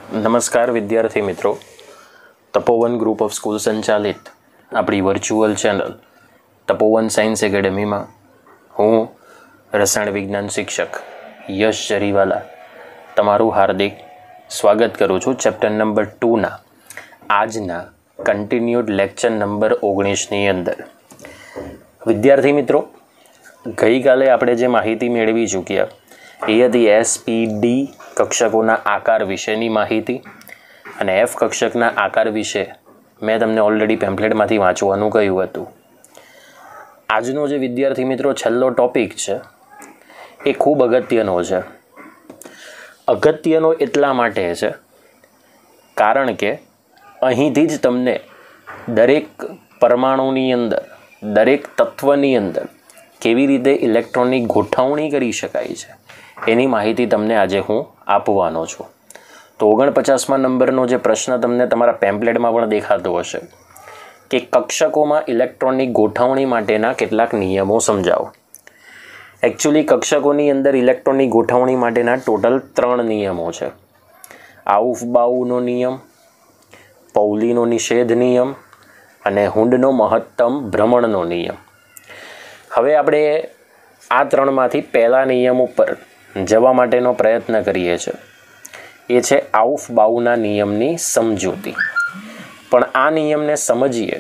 નમસ્કાર વિદ્યાર્થી મિત્રો, તપોવન ગ્રુપ ઓફ સ્કૂલ સંચાલિત આપણી વર્ચ્યુઅલ ચેનલ તપોવન સાયન્સ એકેડેમીમાં હું રસાયણ વિજ્ઞાન શિક્ષક યશ જરીવાલા તમારું હાર્દિક સ્વાગત કરું છું. ચેપ્ટર નંબર 2ના આજના કન્ટિન્યુડ લેક્ચર નંબર 19ની અંદર. વિદ્યાર્થી મિત્રો, ગઈકાલે આપણે જે માહિતી મેળવી ચૂક્યા એ હતી SPD કક્ષકોના આકાર વિશેની માહિતી, અને F કક્ષકના આકાર વિશે મેં તમને ઓલરેડી પેમ્પલેટમાંથી વાંચવાનું કહ્યું હતું. આજનો જે વિદ્યાર્થી મિત્રો છેલ્લો ટોપિક છે એ ખૂબ અગત્યનો છે. અગત્યનો એટલા માટે છે કારણ કે અહીંથી જ તમને દરેક પરમાણુની અંદર, દરેક તત્વની અંદર કેવી રીતે ઇલેક્ટ્રોનની ગોઠવણી કરી શકાય છે એની માહિતી તમને આજે હું આપવાનો છું. તો 49મા નંબરનો જે પ્રશ્ન તમને તમારા પેમ્પલેટમાં પણ દેખાતો હશે કે કક્ષકોમાં ઇલેક્ટ્રોનની ગોઠવણી માટેના કેટલાક નિયમો સમજાવો. એકચ્યુઅલી કક્ષકોની અંદર ઇલેક્ટ્રોનની ગોઠવણી માટેના ટોટલ 3 નિયમો છે. આઉફ-બાઉનો નિયમ, પૌલીનો નિષેધ નિયમ અને હુન્ડનો મહત્તમ ભ્રમણનો નિયમ. હવે આપણે આ 3માંથી પહેલા નિયમ ઉપર જવા માટેનો પ્રયત્ન કરીએ છીએ. એ છે આઉફ-બાઉના નિયમની સમજૂતી. પણ આ નિયમને સમજીએ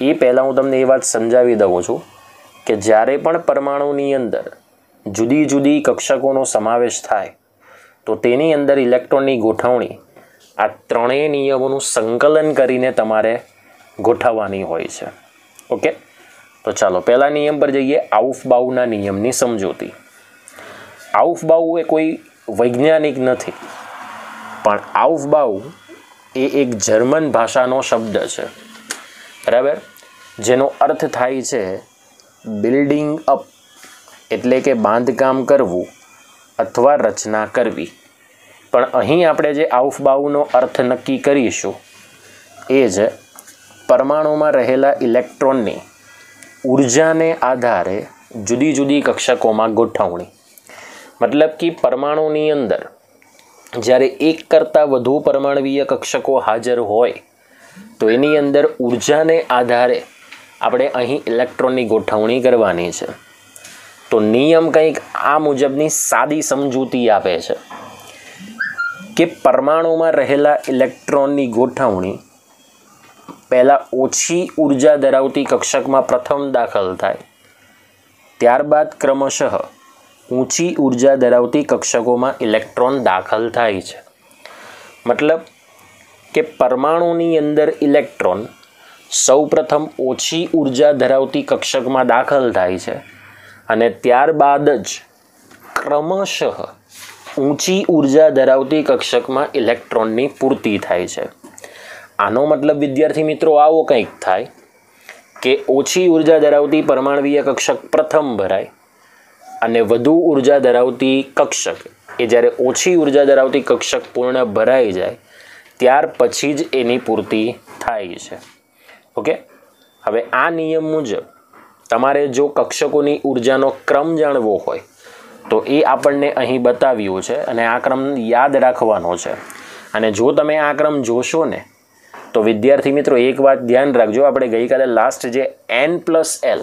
એ પહેલાં હું તમને એ વાત સમજાવી દઉં છું કે જ્યારે પણ પરમાણુની અંદર જુદી જુદી કક્ષકોનો સમાવેશ થાય તો તેની અંદર ઇલેક્ટ્રોનની ગોઠવણી આ 3 નિયમોનું સંકલન કરીને તમારે ગોઠવવાની હોય છે. ઓકે, તો ચાલો પહેલા નિયમ પર જઈએ. આઉફ-બાઉના નિયમની સમજૂતી. આઉફ-બાઉ એ કોઈ વૈજ્ઞાનિક નથી, પણ આઉફ-બાઉ એ એક જર્મન ભાષાનો શબ્દ છે, બરાબર, જેનો અર્થ થાય છે બિલ્ડિંગ અપ, એટલે કે બાંધકામ કરવું અથવા રચના કરવી. પણ અહીં આપણે જે આઉફ-બાઉનો અર્થ નક્કી કરીશું એ છે પરમાણુમાં રહેલા ઇલેક્ટ્રોનની ઉર્જાને આધારે જુદી જુદી કક્ષકોમાં ગોઠવણી. મતલબ કે પરમાણુની અંદર જ્યારે એક કરતાં વધુ પરમાણુવીય કક્ષકો હાજર હોય તો એની અંદર ઉર્જાને આધારે આપણે અહીં ઇલેક્ટ્રોનની ગોઠવણી કરવાની છે. તો નિયમ કંઈક આ મુજબની સાદી સમજૂતી આપે છે કે પરમાણુમાં રહેલા ઇલેક્ટ્રોનની ગોઠવણી પહેલાં ઓછી ઉર્જા ધરાવતી કક્ષકમાં પ્રથમ દાખલ થાય, ત્યારબાદ ક્રમશઃ ઊંચી ઉર્જા ધરાવતી કક્ષકોમાં ઇલેક્ટ્રોન દાખલ થાય છે. મતલબ કે પરમાણુની અંદર ઇલેક્ટ્રોન સૌપ્રથમ ઓછી ઉર્જા ધરાવતી કક્ષકમાં દાખલ થાય છે અને ત્યારબાદ જ ક્રમશઃ ઊંચી ઉર્જા ધરાવતી કક્ષકમાં ઇલેક્ટ્રોનની પૂર્તિ થાય છે. આનો મતલબ વિદ્યાર્થી મિત્રો આવો કંઈક થાય કે ઓછી ઉર્જા ધરાવતી પરમાણુવીય કક્ષક પ્રથમ ભરાય અને વધુ ઉર્જા ધરાવતી કક્ષક એ જ્યારે ઓછી ઉર્જા ધરાવતી કક્ષક પૂર્ણ ભરાઈ જાય ત્યાર પછી જ એની પૂર્તિ થાય છે. ઓકે, હવે આ નિયમ મુજબ તમારે જો કક્ષકોની ઉર્જાનો ક્રમ જાણવો હોય તો એ આપણને અહીં બતાવ્યું છે અને આ ક્રમ યાદ રાખવાનો છે. અને જો તમે આ ક્રમ જોશો ને તો વિદ્યાર્થી મિત્રો એક વાત ધ્યાન રાખજો, આપણે ગઈકાલે લાસ્ટ જે n+l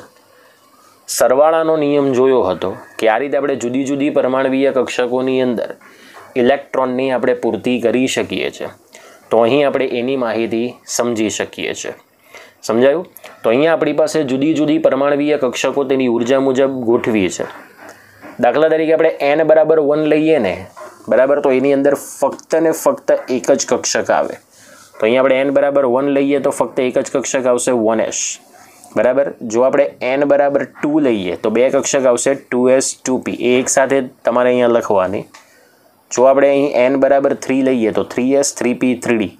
સરવાળાનો નિયમ જોયો હતો કે આ રીતે આપણે જુદી જુદી પરમાણુવીય કક્ષકોની અંદર ઇલેક્ટ્રોનની આપણે પૂર્તિ કરી શકીએ છીએ. તો અહીં આપણે એની માહિતી સમજી શકીએ છીએ. સમજાયું? તો અહીંયા આપણી પાસે જુદી જુદી પરમાણુવીય કક્ષકો તેની ઉર્જા મુજબ ગોઠવી છે. દાખલા તરીકે આપણે n=1 લઈએ ને, બરાબર, તો એની અંદર ફક્ત ને ફક્ત એક જ કક્ષક આવે. તો અહીંયા આપણે n=1 લઈએ તો ફક્ત એક જ કક્ષક આવશે 1s, બરાબર. જો આપણે n=2 લઈએ તો બે કક્ષક આવશે 2s 2p, એ એક સાથે તમારે અહીંયા લખવાની. જો આપણે અહીં n=3 લઈએ તો 3s 3p 3d,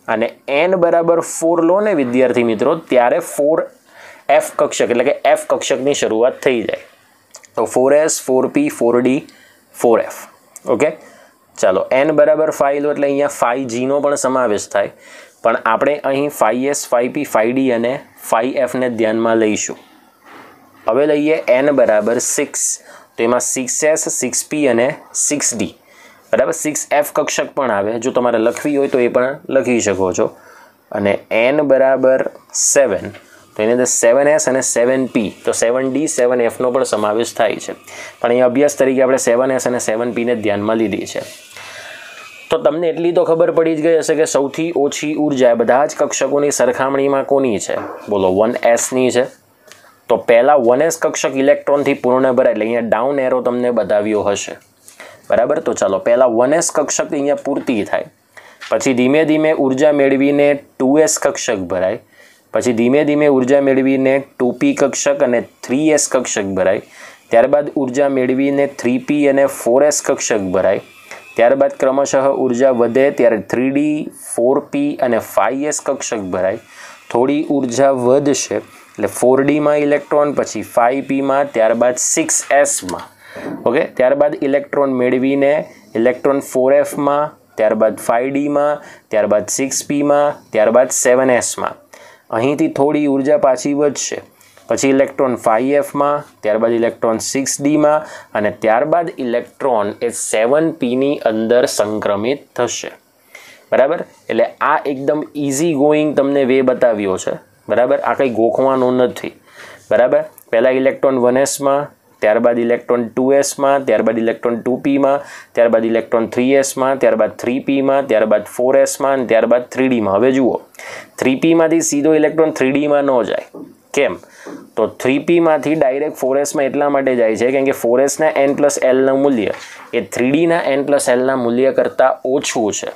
અને n=4 લો ને વિદ્યાર્થી મિત્રો ત્યારે 4f કક્ષક એટલે કે f કક્ષકની શરૂઆત થઈ જાય. તો 4s 4p 4d 4f. Okay, ચાલો n=5 લો એટલે અહીંયા 5gનો પણ સમાવેશ થાય, પણ આપણે અહીં 5s 5p 5d અને 5f ને ધ્યાનમાં લઈશું. હવે લઈએ n=6 તો એમાં 6s 6p અને 6d બરાબર. 6f કક્ષક પણ આવે, જો તમારે લખવી હોય તો એ પણ લખી શકો છો. અને n બરાબર 7, તો એની અંદર 7s અને 7p, તો 7d 7fનો પણ સમાવેશ થાય છે. પણ અહીંયા અભ્યાસ તરીકે આપણે 7s અને 7p ને ધ્યાનમાં લીધી છે. તો તમને એટલી તો ખબર પડી જ ગઈ હશે કે સૌથી ઓછી ઉર્જા બધા જ કક્ષકોની સરખામણીમાં કોની છે? બોલો, 1sની છે. તો પહેલાં 1s કક્ષક ઇલેક્ટ્રોનથી પૂર્ણ ભરાય, એટલે અહીંયા ડાઉન એરો તમને બતાવ્યો હશે. બરાબર. તો ચાલો પહેલાં 1s કક્ષક અહીંયા પૂર્તિ થાય, પછી ધીમે ધીમે ઉર્જા મેળવીને 2s કક્ષક ભરાય, પછી ધીમે ધીમે ઉર્જા મેળવીને 2p કક્ષક અને 3s કક્ષક ભરાય, ત્યારબાદ ઉર્જા મેળવીને 3p અને 4s કક્ષક ભરાય, ત્યારબાદ ક્રમશઃ ઉર્જા વધે ત્યારે 3d 4p અને 5s કક્ષક ભરાય, થોડી ઉર્જા વધશે એટલે 4dમાં ઇલેક્ટ્રોન, પછી 5pમાં, ત્યારબાદ 6sમાં. ઓકે. ત્યારબાદ ઇલેક્ટ્રોન મેળવીને ઇલેક્ટ્રોન 4fમાં, ત્યારબાદ 5dમાં, ત્યારબાદ 6pમાં, ત્યારબાદ 7sમાં. અહીંથી થોડી ઉર્જા પાછી વધશે, પછી ઇલેક્ટ્રોન 5fમાં, ત્યારબાદ ઇલેક્ટ્રોન 6dમાં અને ત્યારબાદ ઇલેક્ટ્રોન એ 7pની અંદર સંક્રમિત થશે. બરાબર. એટલે આ એકદમ ઇઝી ગોઈંગ તમને વે બતાવ્યો છે. બરાબર. આ કંઈ ગોખવાનું નથી. બરાબર. પહેલાં ઇલેક્ટ્રોન 1sમાં, ત્યારબાદ ઇલેક્ટ્રોન 2sમાં, ત્યારબાદ ઇલેક્ટ્રોન 2pમાં, ત્યારબાદ ઇલેક્ટ્રોન 3sમાં, ત્યારબાદ 3pમાં, ત્યારબાદ 4sમાં, ત્યારબાદ 3dમાં. હવે જુઓ, 3pમાંથી સીધો ઇલેક્ટ્રોન 3dમાં ન જાય. કેમ? તો 3pમાંથી ડાયરેક્ટ 4sમાં એટલા માટે જાય છે કેમ કે 4sના n+lનું મૂલ્ય એ 3dના n+lના મૂલ્ય કરતાં ઓછું છે.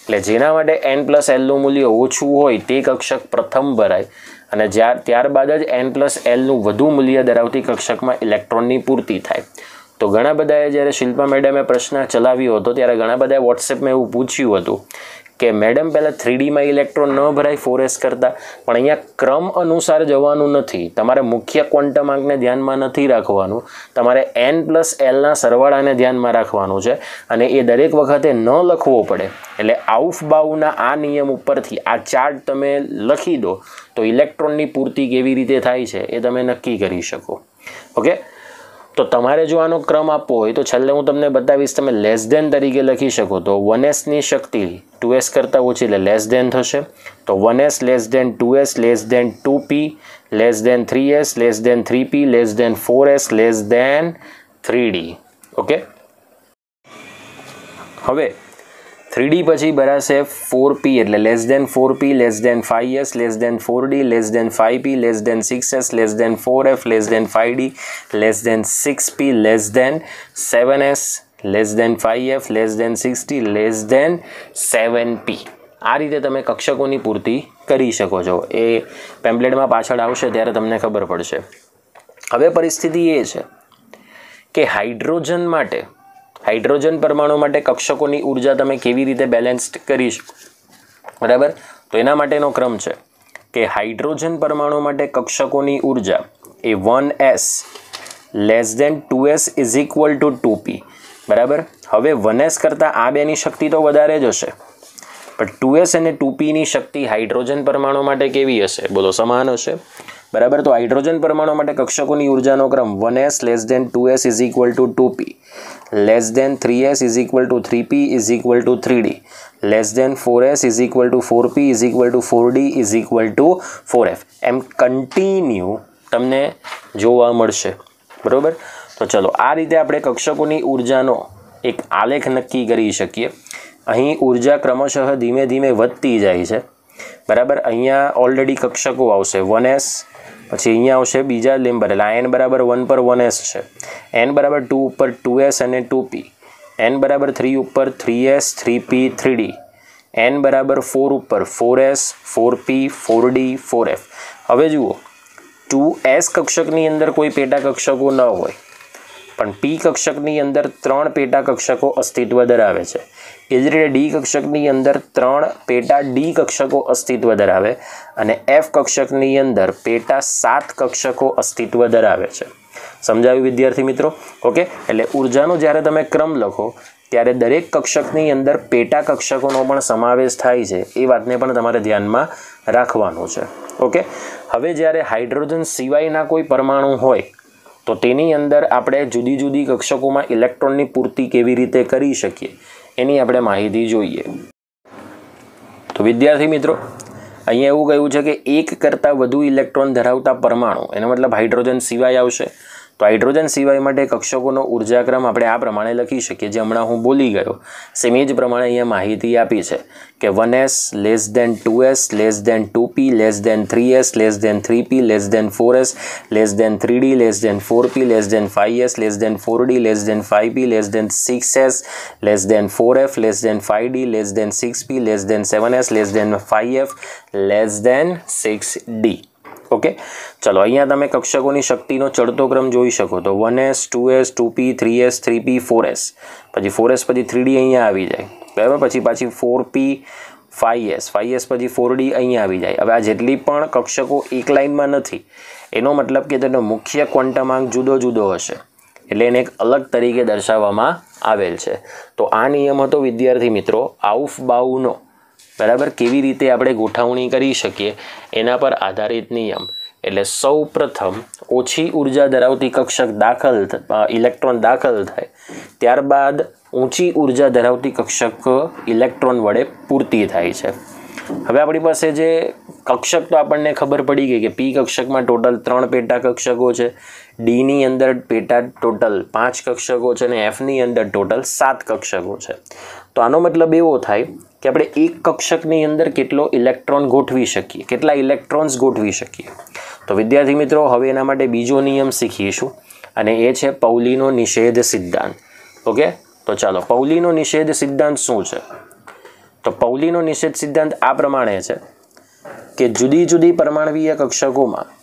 એટલે જેના માટે n+lનું મૂલ્ય ઓછું હોય તે કક્ષક પ્રથમ ભરાય અને ત્યારબાદ જ n+lનું વધુ મૂલ્ય ધરાવતી કક્ષકમાં ઇલેક્ટ્રોનની પૂર્તિ થાય. તો ઘણા બધાએ જ્યારે શિલ્પા મેડમે પ્રશ્ન ચલાવ્યો હતો ત્યારે ઘણા બધાએ વોટ્સએપમાં એવું પૂછ્યું હતું કે મેડમ પહેલાં 3dમાં ઇલેક્ટ્રોન ન ભરાય 4s કરતાં, પણ અહીંયા ક્રમ અનુસાર જવાનું નથી. તમારે મુખ્ય ક્વોન્ટમ આંકને ધ્યાનમાં નથી રાખવાનું, તમારે n+lના સરવાળાને ધ્યાનમાં રાખવાનું છે અને એ દરેક વખતે ન લખવો પડે. એટલે આઉફબાઉના આ નિયમ ઉપરથી આ ચાર્ટ તમે લખી દો તો ઇલેક્ટ્રોનની પૂર્તિ કેવી રીતે થાય છે એ તમે નક્કી કરી શકો. ઓકે. તો તમારે જો આનો ક્રમ આપવો હોય તો છેલ્લે હું તમને બતાવીશ, તમે લેસ ધેન તરીકે લખી શકો. તો 1sની શક્તિ 2s કરતાં ઓછી એટલે લેસ ધેન થશે. તો 1s less than 2s less than 2p less than 3s less than 3p less than 4s less than 3d. Okay. હવે 3d પછી ભરાશે 4p એટલે less than 4p less than 5s less than 4d less than 5p less than 6s less than 4f less than 5d less than 6p less than 7s less than 5f less than 6d less than 7p. આ રીતે તમે કક્ષકોની પૂર્તિ કરી શકો છો. એ પેમ્પલેટમાં પાછળ આવશે ત્યારે તમને ખબર પડશે. હવે પરિસ્થિતિ એ છે કે હાઇડ્રોજન પરમાણુ માટે કક્ષકોની ઉર્જા તમે કેવી રીતે બેલેન્સ્ડ કરી શકો. બરાબર. તો એના માટેનો ક્રમ છે કે હાઇડ્રોજન પરમાણુ માટે કક્ષકોની ઉર્જા એ 1s less than 2s is equal to 2p. બરાબર. હવે 1s કરતાં આ બેની શક્તિ તો વધારે જ હશે, પણ 2s અને 2pની શક્તિ હાઇડ્રોજન પરમાણુ માટે કેવી હશે? બોલો, સમાન હશે. બરાબર. તો હાઇડ્રોજન પરમાણુ માટે કક્ષકોની ઉર્જાનો ક્રમ 1s less than 2s is equal to 2p less than 3s is equal to 3p is equal to 3d less than 4s is equal to 4p is equal to 4d is equal to 4f. એમ continue તમને જોવા મળશે. બરાબર. તો ચલો આ રીતે આપણે કક્ષકોની ઉર્જાનો એક આલેખ નક્કી કરી શકીએ. અહીં ઉર્જા ક્રમશઃ ધીમે ધીમે વધતી જાય છે. બરાબર. અહીંયા ઓલરેડી કક્ષકો આવશે 1s, પછી અહીંયા આવશે બીજા નંબર એટલે n બરાબર 1 પર 1s છે, n બરાબર 2 ઉપર 2s અને 2p, n બરાબર 3 ઉપર 3s 3p 3d, n બરાબર 4 ઉપર 4s 4p 4d 4f. હવે જુઓ, 2s કક્ષકની અંદર કોઈ પેટા કક્ષકો ન હોય, પણ p કક્ષકની અંદર 3 પેટા કક્ષકો અસ્તિત્વ ધરાવે છે. એ જ રીતે ડી કક્ષકની અંદર 3 પેટા ડી કક્ષકો અસ્તિત્વ ધરાવે અને એફ કક્ષકની અંદર પેટા 7 કક્ષકો અસ્તિત્વ ધરાવે છે. સમજાયું વિદ્યાર્થી મિત્રો? ઓકે. એટલે ઉર્જાનો જ્યારે તમે ક્રમ લખો ત્યારે દરેક કક્ષકની અંદર પેટા કક્ષકોનો પણ સમાવેશ થાય છે. એ વાતને પણ તમારે ધ્યાનમાં રાખવાનું છે. ઓકે. હવે જ્યારે હાઇડ્રોજન સિવાયના કોઈ પરમાણુ હોય તો તેની અંદર આપણે જુદી જુદી કક્ષકોમાં ઇલેક્ટ્રોનની પૂર્તિ કેવી રીતે કરી શકીએ એની આપણે માહિતી જોઈએ. તો વિદ્યાર્થી મિત્રો, અહીંયા એવું કહ્યું છે કે એક કરતાં વધુ ઇલેક્ટ્રોન ધરાવતા પરમાણુ, એનો મતલબ હાઇડ્રોજન સિવાય આવશે. તો હાઇડ્રોજન સિવાય માટે કક્ષકોનો ઉર્જાક્રમ આપણે આ પ્રમાણે લખી શકીએ, જે હમણાં હું બોલી ગયો. સેમ એ જ પ્રમાણે અહીંયા માહિતી આપી છે કે 1s less than 2s less than 2p less than 3s less than 3p less than 4s less than 3d less than 4p less than 5s less than 4d less than 5p less than 6s less than 4f less than 5d less than 6p less than 7s less than 5f less than 6d. Okay, ચલો અહીંયા તમે કક્ષકોની શક્તિનો ચડતો ક્રમ જોઈ શકો. તો 1s 2s 2p 3s 3p 4s, પછી 4s પછી 3d અહીંયા આવી જાય, બરાબર. પછી પાછી 4p 5s 5s પછી 4d અહીંયા આવી જાય. હવે આ જેટલી પણ કક્ષકો એક લાઇનમાં નથી, એનો મતલબ કે તેનો મુખ્ય ક્વોન્ટમાંક જુદો જુદો હશે, એટલે એને એક અલગ તરીકે દર્શાવવામાં આવેલ છે. તો આ નિયમ હતો વિદ્યાર્થી મિત્રો આઉફબાઉનો, બરાબર. કેવી રીતે આપણે ગોઠવણી કરી શકીએ એના પર આધારિત નિયમ. એટલે સૌ પ્રથમ ઓછી ઉર્જા ધરાવતી કક્ષક ઇલેક્ટ્રોન દાખલ થાય, ત્યારબાદ ઊંચી ઉર્જા ધરાવતી કક્ષક ઇલેક્ટ્રોન વડે પૂર્તિ થાય છે. હવે આપણી પાસે જે કક્ષક તો આપણને ખબર પડી ગઈ કે પી કક્ષકમાં ટોટલ 3 પેટા કક્ષકો છે, ડીની અંદર પેટા ટોટલ 5 કક્ષકો છે અને એફની અંદર ટોટલ 7 કક્ષકો છે. તો આનો મતલબ એવો થાય કે આપણે એક કક્ષકની અંદર કેટલો ઇલેક્ટ્રોન ગોઠવી શકીએ, કેટલા ઇલેક્ટ્રોન્સ ગોઠવી શકીએ. તો વિદ્યાર્થી મિત્રો, હવે એના માટે બીજો નિયમ શીખીશું અને એ છે પૌલીનો નિષેધ સિદ્ધાંત. ઓકે, તો ચાલો, પૌલીનો નિષેધ સિદ્ધાંત શું છે? તો પૌલીનો નિષેધ સિદ્ધાંત આ પ્રમાણે છે કે જુદી જુદી પરમાણવીય કક્ષકોમાં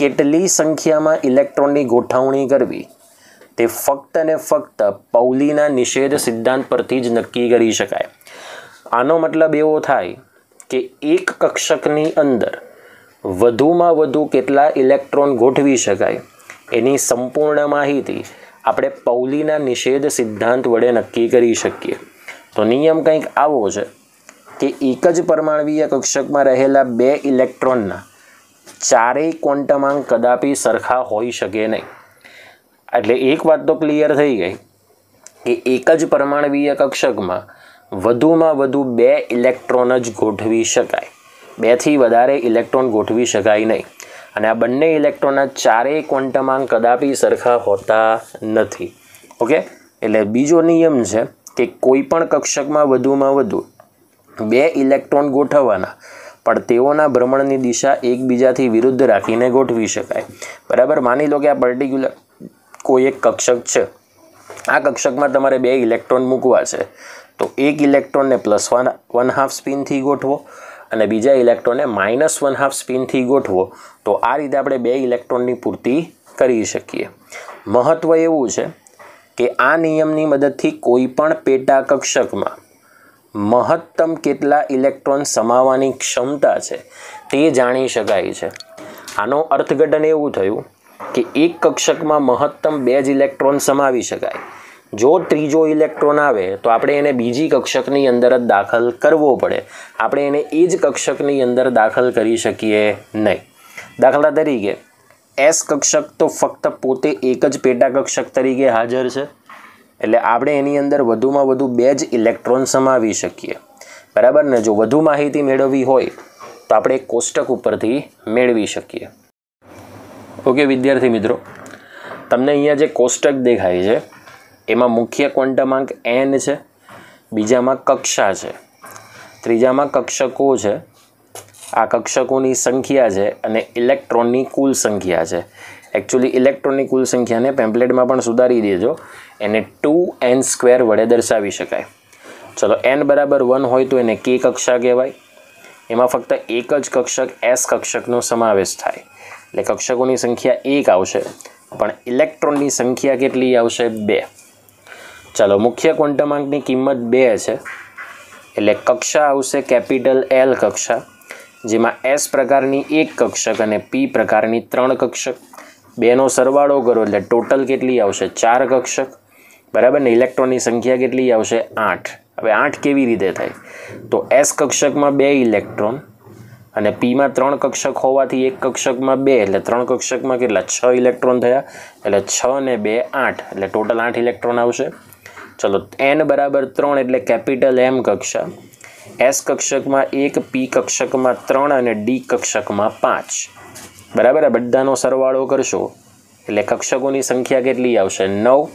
કેટલી સંખ્યામાં ઇલેક્ટ્રોનની ગોઠવણી કરવી તે ફક્ત ને ફક્ત પૌલીના નિષેધ સિદ્ધાંત પરથી જ નક્કી કરી શકાય. આનો મતલબ એવો થાય કે એક કક્ષકની અંદર વધુમાં વધુ કેટલા ઇલેક્ટ્રોન ગોઠવી શકાય એની સંપૂર્ણ માહિતી આપણે પૌલીના નિષેધ સિદ્ધાંત વડે નક્કી કરી શકીએ. તો નિયમ કંઈક આવો છે કે એક જ પરમાણવીય કક્ષકમાં રહેલા 2 ઇલેક્ટ્રોનના ચારેય ક્વોન્ટમાંક કદાપી સરખા હોઈ શકે નહીં. એટલે એક વાત તો ક્લિયર થઈ ગઈ કે એક જ પરમાણવીય કક્ષકમાં વધુમાં વધુ 2 ઇલેક્ટ્રોન જ ગોઠવી શકાય, 2થી વધારે ઇલેક્ટ્રોન ગોઠવી શકાય નહીં. અને આ બંને ઇલેક્ટ્રોનના ચારેય ક્વોન્ટમાંક કદાપી સરખા હોતા નથી. ઓકે, એટલે બીજો નિયમ છે કે કોઈ પણ કક્ષકમાં વધુમાં વધુ 2 ઇલેક્ટ્રોન ગોઠવવાના, પણ તેઓના ભ્રમણની દિશા એકબીજાથી વિરુદ્ધ રાખીને ગોઠવી શકાય, બરાબર. માની લો કે આ પર્ટિક્યુલર કોઈ એક કક્ષક છે, આ કક્ષકમાં તમારે 2 ઇલેક્ટ્રોન મૂકવા છે, તો એક ઇલેક્ટ્રોનને +1/2 સ્પિનથી ગોઠવો અને બીજા ઇલેક્ટ્રોનને -1/2 સ્પિનથી ગોઠવો. તો આ રીતે આપણે 2 ઇલેક્ટ્રોનની પૂર્તિ કરી શકીએ. મહત્ત્વ એવું છે કે આ નિયમની મદદથી કોઈ પણ પેટા કક્ષકમાં મહત્તમ કેટલા ઇલેક્ટ્રોન સમાવવાની ક્ષમતા છે તે જાણી શકાય છે. આનો અર્થઘટન એવું થયું કે એક કક્ષકમાં મહત્તમ 2 જ ઇલેક્ટ્રોન સમાવી શકાય. જો ત્રીજો ઇલેક્ટ્રોન આવે તો આપણે એને બીજી કક્ષકની અંદર જ દાખલ કરવો પડે, આપણે એને એ જ કક્ષકની અંદર દાખલ કરી શકીએ નહીં. દાખલા તરીકે એસ કક્ષક તો ફક્ત પોતે એક જ પેટા કક્ષક તરીકે હાજર છે, એટલે આપણે એની અંદર વધુમાં વધુ 2 જ ઇલેક્ટ્રોન સમાવી શકીએ, બરાબર ને. જો વધુ માહિતી મેળવવી હોય તો આપણે એક કોષ્ટક ઉપરથી મેળવી શકીએ. ઓકે વિદ્યાર્થી મિત્રો, તમને અહીંયા જે કોષ્ટક દેખાય છે એમાં મુખ્ય ક્વોન્ટમાંક n છે, બીજામાં કક્ષા છે, ત્રીજામાં કક્ષકો છે, આ કક્ષકોની સંખ્યા છે અને ઇલેક્ટ્રોનની કુલ સંખ્યા છે. એકચ્યુઅલી ઇલેક્ટ્રોનની કુલ સંખ્યાને પેમ્પલેટમાં પણ સુધારી દેજો, એને 2n² વડે દર્શાવી શકાય. ચલો, n બરાબર 1 હોય તો એને k કક્ષા કહેવાય. એમાં ફક્ત એક જ કક્ષક s કક્ષકનો સમાવેશ થાય, એટલે કક્ષકોની સંખ્યા 1 આવશે, પણ ઇલેક્ટ્રોનની સંખ્યા કેટલી આવશે? 2. ચાલો, મુખ્ય ક્વોન્ટમાંકની કિંમત 2 છે, એટલે કક્ષા આવશે કેપિટલ L કક્ષા, જેમાં S પ્રકારની 1 કક્ષક અને P પ્રકારની 3 કક્ષક. 2નો સરવાળો કરો એટલે ટોટલ કેટલી આવશે? 4 કક્ષક, બરાબર ને. ઇલેક્ટ્રોનની સંખ્યા કેટલી આવશે? 8. હવે 8 કેવી રીતે થાય? તો S કક્ષકમાં 2 ઇલેક્ટ્રોન અને Pમાં 3 કક્ષક હોવાથી એક કક્ષકમાં 2, એટલે 3 કક્ષકમાં કેટલા? 6 ઇલેક્ટ્રોન થયા, એટલે 6 ને 2 8, એટલે ટોટલ 8 ઇલેક્ટ્રોન આવશે. ચલો n બરાબર 3 એટલે કેપિટલ M કક્ષા, S કક્ષકમાં 1, P કક્ષકમાં 3 અને D કક્ષકમાં 5. બરાબર, આ બધાનો સરવાળો કરશો એટલે કક્ષકોની સંખ્યા કેટલી આવશે? 9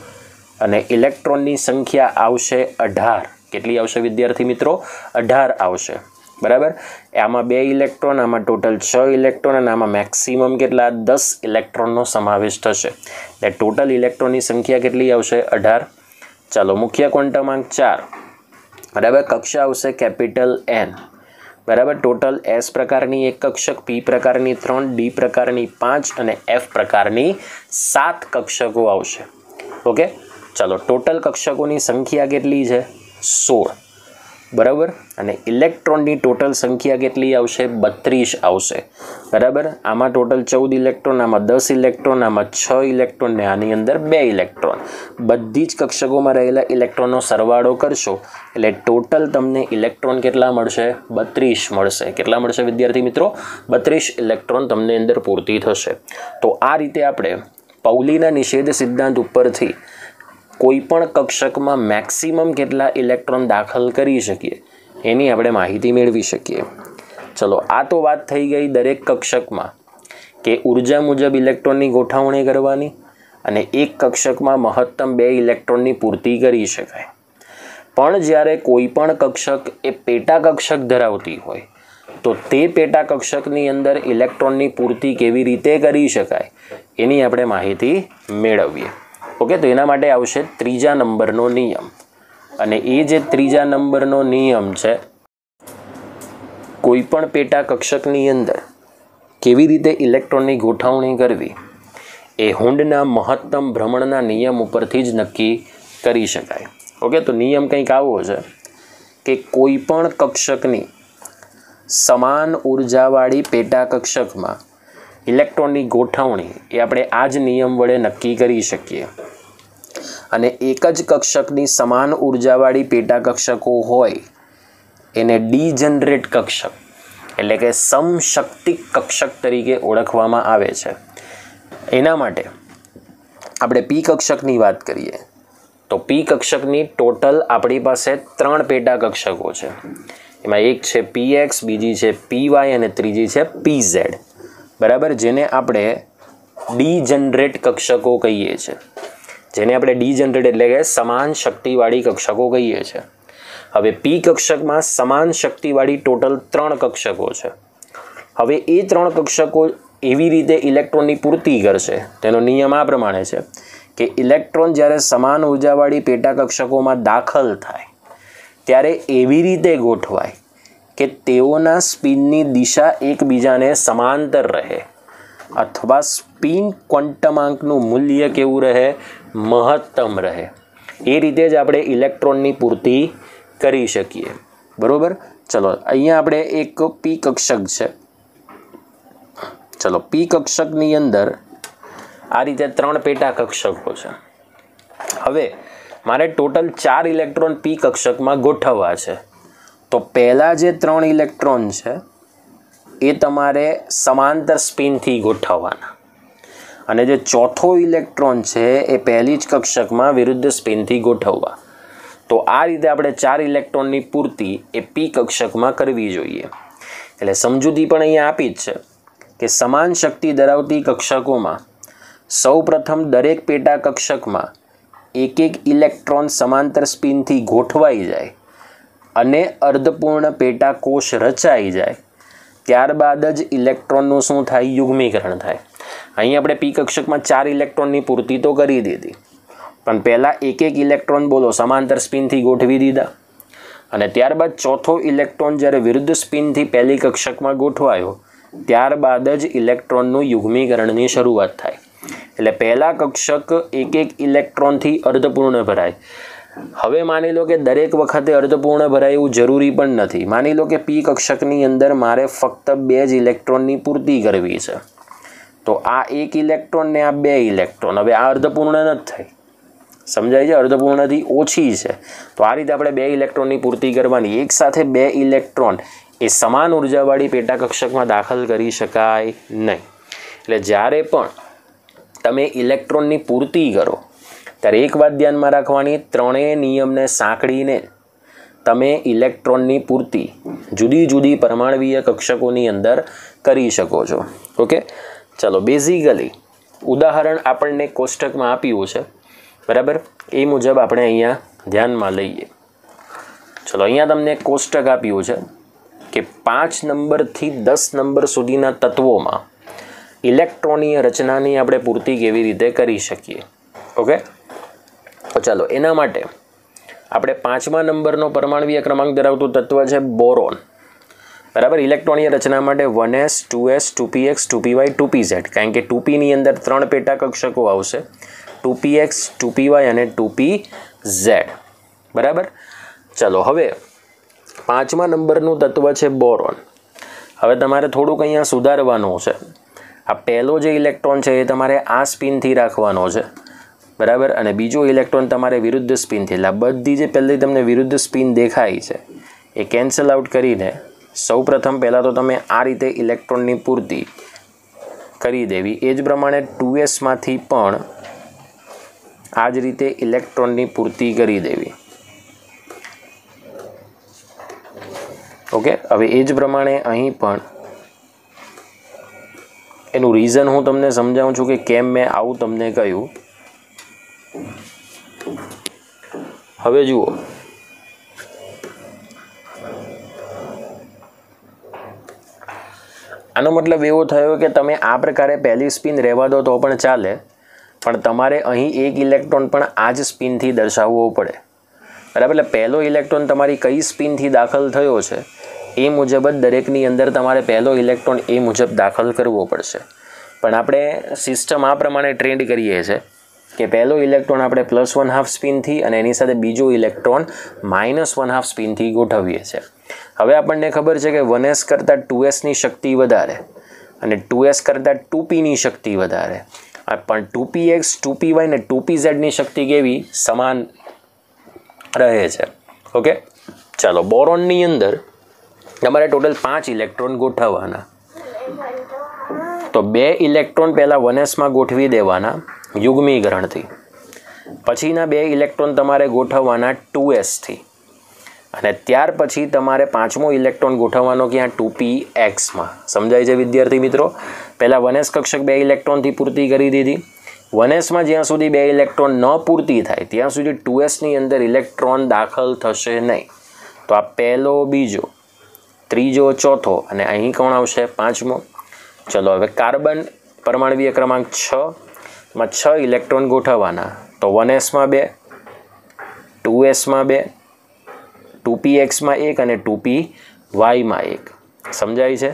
અને ઇલેક્ટ્રોનની સંખ્યા આવશે 18. કેટલી આવશે વિદ્યાર્થી મિત્રો? 18 આવશે. બરાબર, આમાં 2 ઇલેક્ટ્રોન, આમાં ટોટલ 6 ઇલેક્ટ્રોન અને આમાં મેક્સિમમ કેટલા? 10 ઇલેક્ટ્રોનનો સમાવેશ થશે. એટલે ટોટલ ઇલેક્ટ્રોનની સંખ્યા કેટલી આવશે? 18. ચાલો, મુખ્ય ક્વોન્ટમાંક 4. બરાબર, કક્ષા આવશે કેપિટલ N. બરાબર, ટોટલ S પ્રકારની એક કક્ષક, P પ્રકારની 3, D પ્રકારની 5 અને F પ્રકારની 7 કક્ષકો આવશે. ઓકે, ચાલો, ટોટલ કક્ષકોની સંખ્યા કેટલી છે? 16. બરાબર, અને ઇલેક્ટ્રોનની ટોટલ સંખ્યા કેટલી આવશે? 32 આવશે. બરાબર, આમાં ટોટલ 14 ઇલેક્ટ્રોન, આમાં 10 ઇલેક્ટ્રોન, આમાં 6 ઇલેક્ટ્રોન ને આની અંદર 2 ઇલેક્ટ્રોન. બધી જ કક્ષકોમાં રહેલા ઇલેક્ટ્રોનનો સરવાળો કરશો એટલે ટોટલ તમને ઇલેક્ટ્રોન કેટલા મળશે? 32 મળશે. કેટલા મળશે વિદ્યાર્થી મિત્રો? 32 ઇલેક્ટ્રોન તમને અંદર પૂર્તિ થશે. તો આ રીતે આપણે પાઉલીના નિષેધ સિદ્ધાંત ઉપરથી કોઈપણ કક્ષકમાં મેક્સિમમ કેટલા ઇલેક્ટ્રોન દાખલ કરી શકીએ એની આપણે માહિતી મેળવી શકીએ. ચલો, આ તો વાત થઈ ગઈ દરેક કક્ષકમાં કે ઉર્જા મુજબ ઇલેક્ટ્રોનની ગોઠવણી કરવાની અને એક કક્ષકમાં મહત્તમ 2 ઇલેક્ટ્રોનની પૂર્તિ કરી શકાય. પણ જ્યારે કોઈ પણ કક્ષક એ પેટા કક્ષક ધરાવતી હોય તો તે પેટા કક્ષકની અંદર ઇલેક્ટ્રોનની પૂર્તિ કેવી રીતે કરી શકાય એની આપણે માહિતી મેળવીએ. ઓકે, તો એના માટે આવશે 3જા નંબરનો નિયમ. અને એ જે 3જા નંબરનો નિયમ છે, કોઈપણ પેટા કક્ષકની અંદર કેવી રીતે ઇલેક્ટ્રોનની ગોઠવણી કરવી એ હુન્ડના મહત્તમ ભ્રમણના નિયમ ઉપરથી જ નક્કી કરી શકાય. ઓકે, તો નિયમ કંઈક આવો છે કે કોઈપણ કક્ષકની સમાન ઉર્જાવાળી પેટા કક્ષકમાં ઇલેક્ટ્રોનની ગોઠવણી એ આપણે આ જ નિયમ વડે નક્કી કરી શકીએ. અને એક જ કક્ષકની સમાન ઉર્જાવાળી પેટા કક્ષકો હોય એને ડીજનરેટ કક્ષક એટલે કે સમશક્તિક કક્ષક તરીકે ઓળખવામાં આવે છે. એના માટે આપણે P કક્ષકની વાત કરીએ તો P કક્ષકની ટોટલ આપણી પાસે 3 પેટા કક્ષકો છે. એમાં એક છે PX, બીજી છે PY અને ત્રીજી છે PZ. બરાબર, જેને આપણે ડીજનરેટ કક્ષકો કહીએ છીએ. જેને આપણે ડીજનરેટ એટલે કે સમાન શક્તિવાળી કક્ષકો કહીએ છીએ. હવે P કક્ષકમાં સમાન શક્તિવાળી ટોટલ 3 કક્ષકો છે. હવે એ 3 કક્ષકો એવી રીતે ઇલેક્ટ્રોનની પૂર્તિ કરશે તેનો નિયમ આ પ્રમાણે છે કે ઇલેક્ટ્રોન જ્યારે સમાન ઉર્જાવાળી પેટા કક્ષકોમાં દાખલ થાય ત્યારે એવી રીતે ગોઠવાય કે તેઓના સ્પિનની દિશા એકબીજાને સમાંતર રહે અથવા સ્પિન ક્વોન્ટમાંકનું મૂલ્ય કેવું રહે? મહત્તમ રહે. એ રીતે જ આપણે ઇલેક્ટ્રોનની પૂર્તિ કરી શકીએ. બરાબર, ચલો, અહીંયા આપણે એક P કક્ષક છે. ચલો, P કક્ષકની અંદર આ રીતે 3 પેટા કક્ષકો છે. હવે મારે ટોટલ 4 ઇલેક્ટ્રોન P કક્ષકમાં ગોઠવવા છે. તો પહેલાં જે 3 ઇલેક્ટ્રોન છે એ તમારે સમાંતર સ્પિનથી ગોઠવવાના અને જે ચોથો ઇલેક્ટ્રોન છે એ પહેલી જ કક્ષકમાં વિરુદ્ધ સ્પિનથી ગોઠવવા. તો આ રીતે આપણે 4 ઇલેક્ટ્રોનની પૂર્તિ એ P કક્ષકમાં કરવી જોઈએ. એટલે સમજૂતી પણ અહીંયા આપી જ છે કે સમાન શક્તિ ધરાવતી કક્ષકોમાં સૌપ્રથમ દરેક પેટા કક્ષકમાં એક ઇલેક્ટ્રોન સમાંતર સ્પિનથી ગોઠવાઈ જાય અને અર્ધપૂર્ણ પેટા કોષ રચાઈ જાય ત્યારબાદ જ ઇલેક્ટ્રોનનું શું થાય? યુગ્મીકરણ થાય. અહીં આપણે P કક્ષકમાં 4 ઇલેક્ટ્રોનની પૂર્તિ તો કરી દીધી, પણ પહેલાં એક ઇલેક્ટ્રોન બોલો સમાંતર સ્પિનથી ગોઠવી દીધા અને ત્યારબાદ ચોથો ઇલેક્ટ્રોન જ્યારે વિરુદ્ધ સ્પિનથી પહેલી કક્ષકમાં ગોઠવાયો ત્યારબાદ જ ઇલેક્ટ્રોનનું યુગ્મીકરણની શરૂઆત થાય. એટલે પહેલા કક્ષક એક ઇલેક્ટ્રોનથી અર્ધપૂર્ણ ભરાય. હવે માની લો કે દરેક વખતે અર્ધપૂર્ણ ભરાય એવું જરૂરી પણ નથી. માની લો કે P કક્ષકની અંદર મારે ફક્ત 2 જ ઇલેક્ટ્રોનની પૂર્તિ કરવી છે. તો આ 1 ઇલેક્ટ્રોન ને આ 2 ઇલેક્ટ્રોન હવે આ અર્ધપૂર્ણ નથી થઈ. સમજાય છે? અર્ધપૂર્ણથી ઓછી છે. તો આ રીતે આપણે 2 ઇલેક્ટ્રોનની પૂર્તિ કરવાની. એક સાથે 2 ઇલેક્ટ્રોન એ સમાન ઉર્જાવાળી પેટા કક્ષકમાં દાખલ કરી શકાય નહીં. એટલે જ્યારે પણ તમે ઇલેક્ટ્રોનની પૂર્તિ કરો ત્યારે એક વાત ધ્યાનમાં રાખવાની, ત્રણેય નિયમને સાંકળીને તમે ઇલેક્ટ્રોનની પૂર્તિ જુદી જુદી પરમાણવીય કક્ષકોની અંદર કરી શકો છો. ઓકે, ચલો બેઝિકલી ઉદાહરણ આપણને કોષ્ટકમાં આપ્યું છે, બરાબર, એ મુજબ આપણે અહીંયા ધ્યાનમાં લઈએ. ચલો અહીંયા તમને કોષ્ટક આપ્યું છે કે 5 નંબરથી 10 નંબર સુધીના તત્વોમાં ઇલેક્ટ્રોનીય રચનાની આપણે પૂર્તિ કેવી રીતે કરી શકીએ. ઓકે, તો ચાલો એના માટે આપણે 5મા નંબરનો પરમાણવીય ક્રમાંક ધરાવતું તત્વ છે બોરોન, બરાબર. ઇલેક્ટ્રોનીય રચના માટે 1s 2s 2px 2py 2pz, કારણ કે 2p ની અંદર 3 પેટા કક્ષકો આવશે, 2px 2py અને 2pz, બરાબર. ચલો હવે 5મા નંબરનું તત્વ છે બોરોન. હવે તમારે થોડુંક અહીંયા સુધારવાનું છે. આ પહેલો જે ઇલેક્ટ્રોન છે એ તમારે આ સ્પિનથી રાખવાનો છે, બરાબર, અને બીજો ઇલેક્ટ્રોન તમારે વિરુદ્ધ સ્પિનથી. એટલે બધી જે પહેલી તમને વિરુદ્ધ સ્પિન દેખાય છે એ કેન્સલ આઉટ કરીને સૌપ્રથમ પહેલાં તો તમે આ રીતે ઇલેક્ટ્રોનની પૂર્તિ કરી દેવી. એ જ પ્રમાણે 2sમાંથી પણ આ જ રીતે ઇલેક્ટ્રોનની પૂર્તિ કરી દેવી. ઓકે, હવે એ જ પ્રમાણે અહીં પણ એનું રીઝન હું તમને સમજાવું છું કે કેમ મેં આવું તમને કહ્યું. હવે જુઓ, આનો મતલબ એવો થયો કે તમે આ પ્રકારે પહેલી સ્પિન રહેવા દો તો પણ ચાલે, પણ તમારે અહીં એક ઇલેક્ટ્રોન પણ આ જ સ્પિનથી દર્શાવવો પડે, બરાબર. એટલે પહેલો ઇલેક્ટ્રોન તમારી કઈ સ્પિનથી દાખલ થયો છે એ મુજબ જ દરેકની અંદર તમારે પહેલો ઇલેક્ટ્રોન એ મુજબ દાખલ કરવો પડશે. પણ આપણે સિસ્ટમ આ પ્રમાણે ટ્રેન્ડ કરીએ છીએ કે પહેલો ઇલેક્ટ્રોન આપણે +1/2 સ્પિનથી અને એની સાથે બીજો ઇલેક્ટ્રોન -1/2 સ્પિનથી ગોઠવીએ છીએ. હવે આપણને ખબર છે કે 1s કરતાં 2sની શક્તિ વધારે અને 2s કરતાં 2pની શક્તિ વધારે, પણ 2px 2py અને 2pzની શક્તિ કેવી સમાન રહે છે. ઓકે, ચાલો બોરોનની અંદર તમારે ટોટલ 5 ઇલેક્ટ્રોન ગોઠવવાના. તો 2 ઇલેક્ટ્રોન પહેલાં 1sમાં ગોઠવી દેવાના યુગ્મીકરણથી, પછીના 2 ઇલેક્ટ્રોન તમારે ગોઠવવાના 2sથી, અને ત્યાર પછી તમારે 5મો ઇલેક્ટ્રોન ગોઠવવાનો ક્યાં 2pxમાં. સમજાય છે વિદ્યાર્થી મિત્રો? પહેલાં 1s કક્ષક 2 ઇલેક્ટ્રોનથી પૂર્તિ કરી દીધી. 1sમાં જ્યાં સુધી 2 ઇલેક્ટ્રોન ન પૂર્તિ થાય ત્યાં સુધી 2sની અંદર ઇલેક્ટ્રોન દાખલ થશે નહીં. તો આ પહેલો, બીજો, ત્રીજો, ચોથો અને અહીં કોણ આવશે 5મો. ચલો હવે કાર્બન પરમાણવીય ક્રમાંક 6માં 6 ઇલેક્ટ્રોન ગોઠવવાના. તો 1sમાં 2, 2sમાં 2, 2pxમાં 1 અને 2pyમાં 1. સમજાય છે?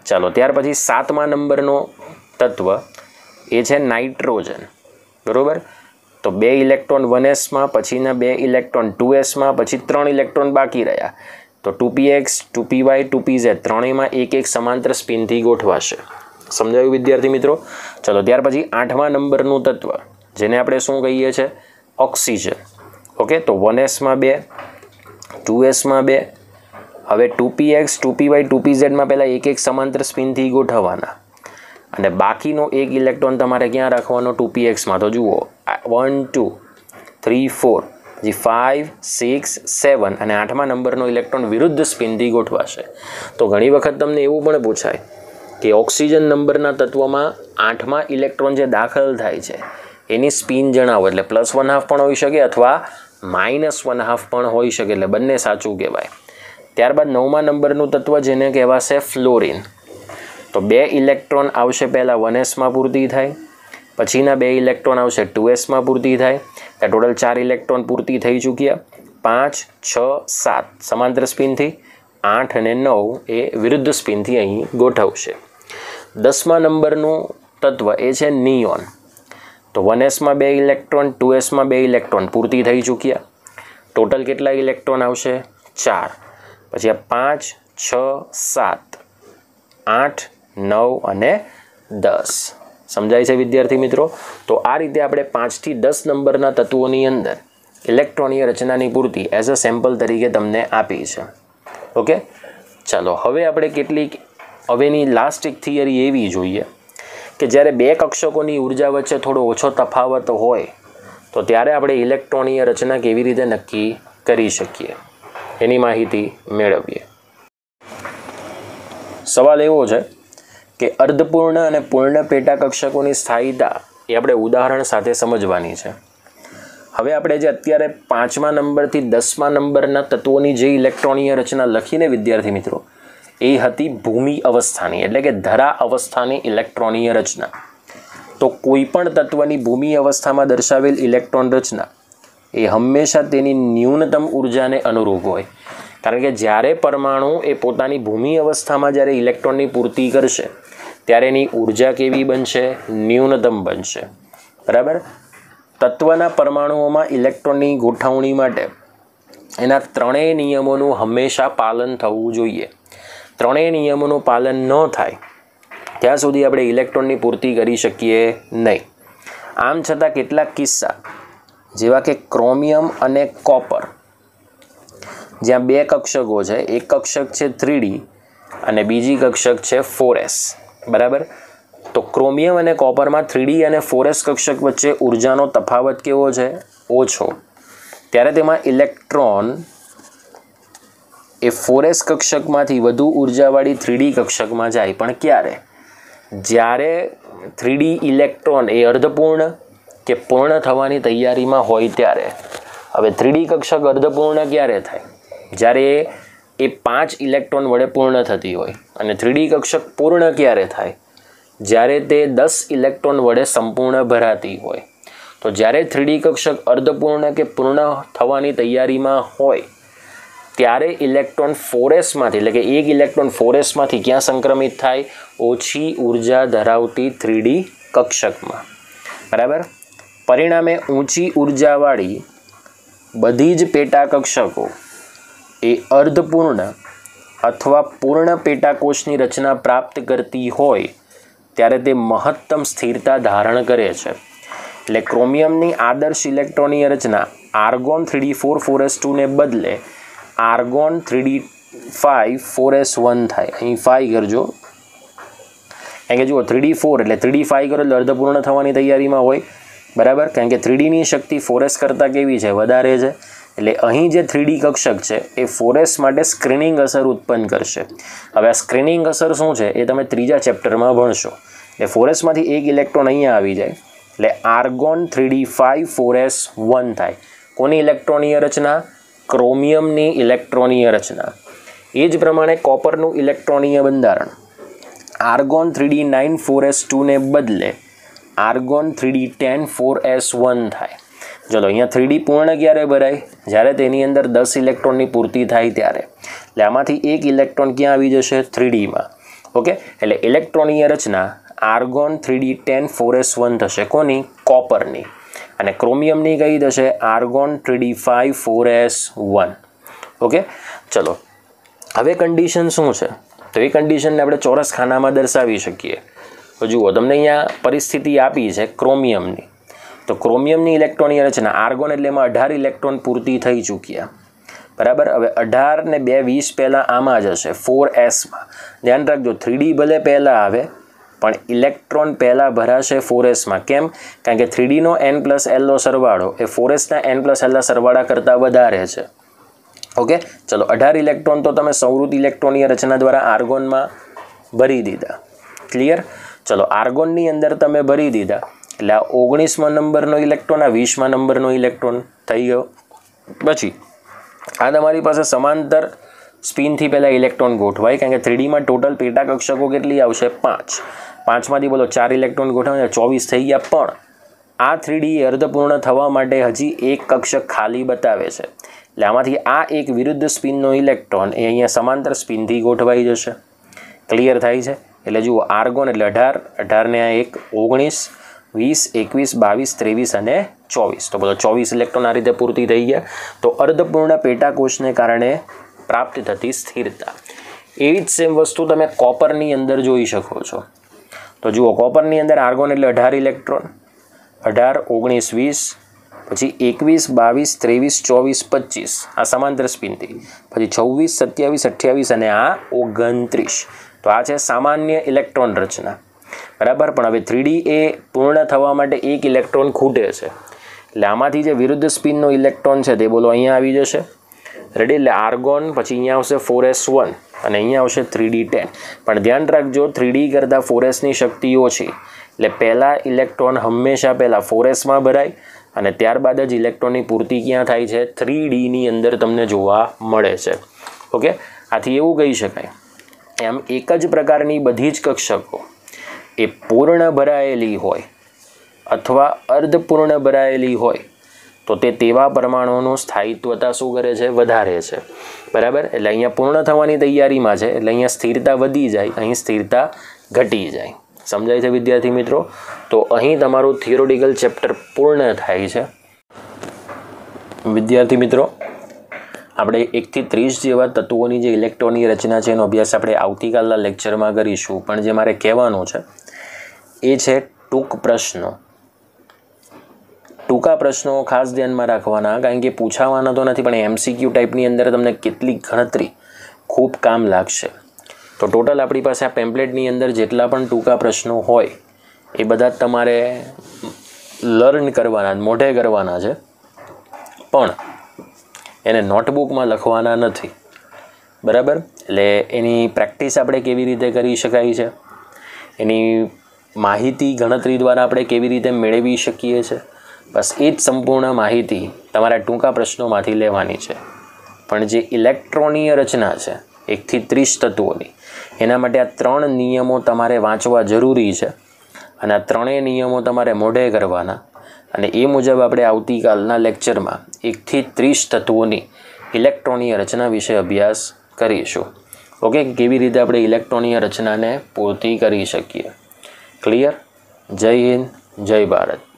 ચાલો ત્યાર પછી 7મા નંબરનો તત્વ એ છે નાઇટ્રોજન, બરાબર. તો 2 ઇલેક્ટ્રોન 1sમાં, પછીના 2 ઇલેક્ટ્રોન 2sમાં, પછી 3 ઇલેક્ટ્રોન બાકી રહ્યા. તો 2px 2py 2pz ત્રણેયમાં એક એક સમાંતર સ્પિનથી ગોઠવાશે. સમજાયું વિદ્યાર્થી મિત્રો? ચલો ત્યાર પછી 8મા નંબરનું તત્વ જેને આપણે શું કહીએ છીએ? ઓક્સિજન. ઓકે, તો 1sમાં 2, 2sમાં 2, હવે 2px 2py 2pzમાં પહેલાં એક એક સમાંતર સ્પિનથી ગોઠવવાના અને બાકીનો એક ઇલેક્ટ્રોન તમારે ક્યાં રાખવાનો? 2pxમાં. તો જુઓ 1 2 3 4 જે 5 6 7 અને 8મા નંબરનો ઇલેક્ટ્રોન વિરુદ્ધ સ્પિનથી ગોઠવાશે. તો ઘણી વખત તમને એવું પણ પૂછાય કે ઓક્સિજન નંબરના તત્વમાં 8મા ઇલેક્ટ્રોન જે દાખલ થાય છે એની સ્પિન જણાવો. એટલે +1/2 પણ હોઈ શકે અથવા -1/2 પણ હોઈ શકે, એટલે બંને સાચું કહેવાય. ત્યારબાદ 9મા નંબરનું તત્વ જેને કહેવાશે ફ્લોરિન. તો 2 ઇલેક્ટ્રોન આવશે પહેલાં 1sમાં પૂર્તિ થાય, પછીના 2 ઇલેક્ટ્રોન આવશે 2sમાં પૂર્તિ થાય. ત્યાં ટોટલ 4 ઇલેક્ટ્રોન પૂર્તિ થઈ ચૂક્યા. 5 6 7 સમાંતર સ્પિનથી, 8 અને 9 એ વિરુદ્ધ સ્પિનથી અહીં ગોઠવશે. 10મા નંબરનું તત્વ એ છે નિયોન. તો 1sમાં 2 ઇલેક્ટ્રોન, 2sમાં 2 ઇલેક્ટ્રોન પૂર્તિ થઈ ચૂક્યા. ટોટલ કેટલા ઇલેક્ટ્રોન આવશે? 4. પછી આ 5 6 7 8 9 અને 10. સમજાય છે વિદ્યાર્થી મિત્રો? તો આ રીતે આપણે 5 થી 10 નંબરના તત્વોની અંદર ઇલેક્ટ્રોનીય રચનાની પૂર્તિ એઝ અ સેમ્પલ તરીકે તમને આપી છે. ઓકે, ચાલો હવે આપણે કેટલીક હવેની લાસ્ટ એક થિયરી એવી જોઈએ કે જ્યારે 2 કક્ષકોની ઉર્જા વચ્ચે થોડો ઓછો તફાવત હોય તો ત્યારે આપણે ઇલેક્ટ્રોનીય રચના કેવી રીતે નક્કી કરી શકીએ એની માહિતી મેળવીએ. સવાલ એવો છે કે અર્ધપૂર્ણ અને પૂર્ણ પેટા કક્ષકોની સ્થાયીતા એ આપણે ઉદાહરણ સાથે સમજવાની છે. હવે આપણે જે અત્યારે 5મા નંબરથી 10મા નંબરના તત્વોની જે ઇલેક્ટ્રોનીય રચના લખીને વિદ્યાર્થી મિત્રો, એ હતી ભૂમિ અવસ્થાની એટલે કે ધરા અવસ્થાની ઇલેક્ટ્રોનીય રચના. તો કોઈ પણ તત્વની ભૂમિ અવસ્થામાં દર્શાવેલ ઇલેક્ટ્રોન રચના એ હંમેશા તેની ન્યૂનતમ ઉર્જાને અનુરૂપ હોય. કારણ કે જ્યારે પરમાણુ એ પોતાની ભૂમિ અવસ્થામાં જ્યારે ઇલેક્ટ્રોનની પૂર્તિ કરશે ત્યારે એની ઉર્જા કેવી બનશે? ન્યૂનતમ બનશે. બરાબર. તત્વના પરમાણુઓમાં ઇલેક્ટ્રોનની ગોઠવણી માટે એના ત્રણેય નિયમોનું હંમેશા પાલન થવું જોઈએ. ત્રણેય નિયમોનું પાલન ન થાય ત્યાં સુધી આપણે ઇલેક્ટ્રોનની પૂર્તિ કરી શકીએ નહીં. આમ છતાં કેટલાક કિસ્સા જેવા કે ક્રોમિયમ અને કોપર, જ્યાં બે કક્ષકો છે, એક કક્ષક છે 3D અને બીજી કક્ષક છે 4s. બરાબર. તો ક્રોમિયમ અને કોપરમાં 3D અને 4s કક્ષક વચ્ચે ઉર્જાનો તફાવત કેવો છે? ઓછો. ત્યારે તેમાં ઇલેક્ટ્રોન એ 4s કક્ષકમાંથી વધુ ઉર્જાવાળી 3D કક્ષકમાં જાય. પણ ક્યારે? જ્યારે 3D ઇલેક્ટ્રોન એ અર્ધપૂર્ણ કે પૂર્ણ થવાની તૈયારીમાં હોય ત્યારે. હવે 3D કક્ષક અર્ધપૂર્ણ ક્યારે થાય? જ્યારે એ 5 ઇલેક્ટ્રોન વડે પૂર્ણ થતી હોય. અને 3D કક્ષક પૂર્ણ ક્યારે થાય? જ્યારે તે 10 ઇલેક્ટ્રોન વડે સંપૂર્ણ ભરાતી હોય. તો જ્યારે 3D કક્ષક અર્ધપૂર્ણ કે પૂર્ણ થવાની તૈયારીમાં હોય ત્યારે ઇલેક્ટ્રોન 4sમાંથી એટલે કે એક ઇલેક્ટ્રોન 4sમાંથી ક્યાં સંક્રમિત થાય? ઓછી ઉર્જા ધરાવતી 3D કક્ષકમાં. બરાબર. પરિણામે ઊંચી ઉર્જાવાળી બધી જ પેટા કક્ષકો એ અર્ધપૂર્ણ અથવા પૂર્ણ પેટાકોષની રચના પ્રાપ્ત કરતી હોય ત્યારે તે મહત્તમ સ્થિરતા ધારણ કરે છે. એટલે ક્રોમિયમની આદર્શ ઇલેક્ટ્રોનીય રચના આર્ગોન 3d4 4s2 ને બદલે આર્ગોન 3d5 4s1 થાય. અહીં 5 કરજો, કારણ કે જુઓ 3d4 એટલે 3d5 કરો એટલે અર્ધપૂર્ણ થવાની તૈયારીમાં હોય. બરાબર. કારણ કે 3Dની શક્તિ 4s કરતાં કેવી છે? વધારે છે. એટલે અહીં જે 3D કક્ષક છે એ 4s માટે સ્ક્રીનિંગ અસર ઉત્પન્ન કરશે. હવે આ સ્ક્રીનિંગ અસર શું છે એ તમે ત્રીજા ચેપ્ટરમાં ભણશો. એટલે 4sમાંથી એક ઇલેક્ટ્રોન અહીંયા આવી જાય એટલે આર્ગોન 3d5 4s1 થાય. કોની ઇલેક્ટ્રોનીય રચના? ક્રોમિયમની ઇલેક્ટ્રોનીય રચના. એ જ પ્રમાણે કોપરનું ઇલેક્ટ્રોનીય બંધારણ આર્ગોન 3d9 4s2 ને બદલે આર્ગોન 3d10 4s1 થાય. ચલો અહીંયા 3D પૂર્ણ ક્યારે ભરાય? જ્યારે તેની અંદર 10 ઇલેક્ટ્રોનની પૂર્તિ થાય ત્યારે. એટલે આમાંથી એક ઇલેક્ટ્રોન ક્યાં આવી જશે? 3Dમાં. ઓકે. એટલે ઇલેક્ટ્રોનીય રચના આર્ગોન 3d10 4s1 થશે. કોની? કોપરની. અને ક્રોમિયમની કઈ થશે? Argon 3d5 4s1. ઓકે. ચલો હવે કન્ડિશન શું છે? તો એ કન્ડિશનને આપણે ચોરસ ખાનામાં દર્શાવી શકીએ. તો જુઓ તમને અહીંયા પરિસ્થિતિ આપી છે ક્રોમિયમની. તો ક્રોમિયમની ઇલેક્ટ્રોનીય રચના આર્ગોન એટલે એમાં 18 ઇલેક્ટ્રોન પૂર્તિ થઈ ચૂક્યા. બરાબર. હવે 18 ને 2 20 પહેલાં આમાં જ હશે 4sમાં. ધ્યાન રાખજો 3D ભલે પહેલાં આવે પણ ઇલેક્ટ્રોન પહેલાં ભરાશે 4sમાં. કેમ? કારણ કે 3Dનો n+lનો સરવાળો એ 4sના n+lના સરવાળા કરતાં વધારે છે. ઓકે. ચલો 18 ઇલેક્ટ્રોન તો તમે સંવૃત ઇલેક્ટ્રોનીય રચના દ્વારા આર્ગોનમાં ભરી દીધા. ક્લિયર? ચલો આર્ગોનની અંદર તમે ભરી દીધા એટલે આ 19મા નંબરનો ઇલેક્ટ્રોન, આ 20મા નંબરનો ઇલેક્ટ્રોન થઈ ગયો. પછી આ તમારી પાસે સમાંતર સ્પિનથી પહેલાં ઇલેક્ટ્રોન ગોઠવાય. કારણ કે 3Dમાં ટોટલ પેટા કક્ષકો કેટલી આવશે? 5. 5માંથી બોલો 4 ઇલેક્ટ્રોન ગોઠવાય 24 થઈ ગયા. પણ આ 3D અર્ધપૂર્ણ થવા માટે હજી એક કક્ષક ખાલી બતાવે છે. એટલે આમાંથી આ એક વિરુદ્ધ સ્પિનનો ઇલેક્ટ્રોન એ અહીંયા સમાંતર સ્પિનથી ગોઠવાઈ જશે. ક્લિયર થાય છે? એટલે જુઓ આર્ગોન એટલે 18, 18 ને આ એક 19, 20, 21, 22, 23 અને 24. તો બોલો 24 ઇલેક્ટ્રોન આ રીતે પૂર્તિ થઈ ગયા. તો અર્ધપૂર્ણ પેટાકોષને કારણે પ્રાપ્ત થતી સ્થિરતા. એવી જ સેમ વસ્તુ તમે કોપરની અંદર જોઈ શકો છો. તો જુઓ કોપરની અંદર આર્ગોન એટલે 18 ઇલેક્ટ્રોન, 18, 19, 20, પછી 21, 22, 23, 24, 25 આ સમાંતર સ્પિનથી, પછી 26, 27, 28 અને આ 29. તો આ છે સામાન્ય ઇલેક્ટ્રોન રચના. બરાબર. પણ હવે 3D એ પૂર્ણ થવા માટે એક ઇલેક્ટ્રોન ખૂટે છે. એટલે આમાંથી જે વિરુદ્ધ સ્પિનનો ઇલેક્ટ્રોન છે તે બોલો અહીંયા આવી જશે. રેડી. એટલે આર્ગોન, પછી અહીંયા આવશે 4s1 અને અહીંયા આવશે 3d10. પણ ધ્યાન રાખજો 3d કરતાં 4sની શક્તિ ઓછી, એટલે પહેલાં ઇલેક્ટ્રોન હંમેશા પહેલાં 4sમાં ભરાય અને ત્યારબાદ જ ઇલેક્ટ્રોનની પૂર્તિ ક્યાં થાય છે? 3dની અંદર તમને જોવા મળે છે. ઓકે, આથી એવું કહી શકાય એમ એક જ પ્રકારની બધી જ કક્ષકો એ પૂર્ણ ભરાયેલી હોય અથવા અર્ધપૂર્ણ ભરાયેલી હોય તો તે તેવા પરમાણુઓનું સ્થાયિત્વતા શું કરે છે? વધારે છે. બરાબર. એટલે અહીંયા પૂર્ણ થવાની તૈયારીમાં છે, એટલે અહીંયા સ્થિરતા વધી જાય, અહીં સ્થિરતા ઘટી જાય. સમજાય છે વિદ્યાર્થી મિત્રો? તો અહીં તમારું થિયોરિટિકલ ચેપ્ટર પૂર્ણ થાય છે. વિદ્યાર્થી મિત્રો, આપણે 1 થી 30 જેવા તત્વોની જે ઇલેક્ટ્રોનની રચના છે એનો અભ્યાસ આપણે આવતીકાલના લેક્ચરમાં કરીશું. પણ જે મારે કહેવાનું છે એ છે ટૂંક પ્રશ્નો. ટૂંકા પ્રશ્નો ખાસ ધ્યાનમાં રાખવાના, કારણ કે પૂછાવાના તો નથી પણ MCQ ટાઈપની અંદર તમને કેટલીક ગણતરી ખૂબ કામ લાગશે. તો ટોટલ આપણી પાસે આ પેમ્પલેટની અંદર જેટલા પણ ટૂંકા પ્રશ્નો હોય એ બધા જ તમારે લર્ન કરવાના, મોઢે કરવાના છે, પણ એને નોટબુકમાં લખવાના નથી. બરાબર. એટલે એની પ્રેક્ટિસ આપણે કેવી રીતે કરી શકાય છે, એની માહિતી ગણતરી દ્વારા આપણે કેવી રીતે મેળવી શકીએ છીએ, બસ એ જ સંપૂર્ણ માહિતી તમારા ટૂંકા પ્રશ્નોમાંથી લેવાની છે. પણ જે ઇલેક્ટ્રોનીય રચના છે 1 થી 30 તત્વોની, એના માટે આ 3 નિયમો તમારે વાંચવા જરૂરી છે અને આ 3 નિયમો તમારે મોઢે કરવાના. અને એ મુજબ આપણે આવતીકાલના લેક્ચરમાં 1 થી 30 તત્વોની ઇલેક્ટ્રોનીય રચના વિશે અભ્યાસ કરીશું. ઓકે, કેવી રીતે આપણે ઇલેક્ટ્રોનીય રચનાને પૂર્તિ કરી શકીએ. ક્લિયર? જય હિન્દ, જય ભારત.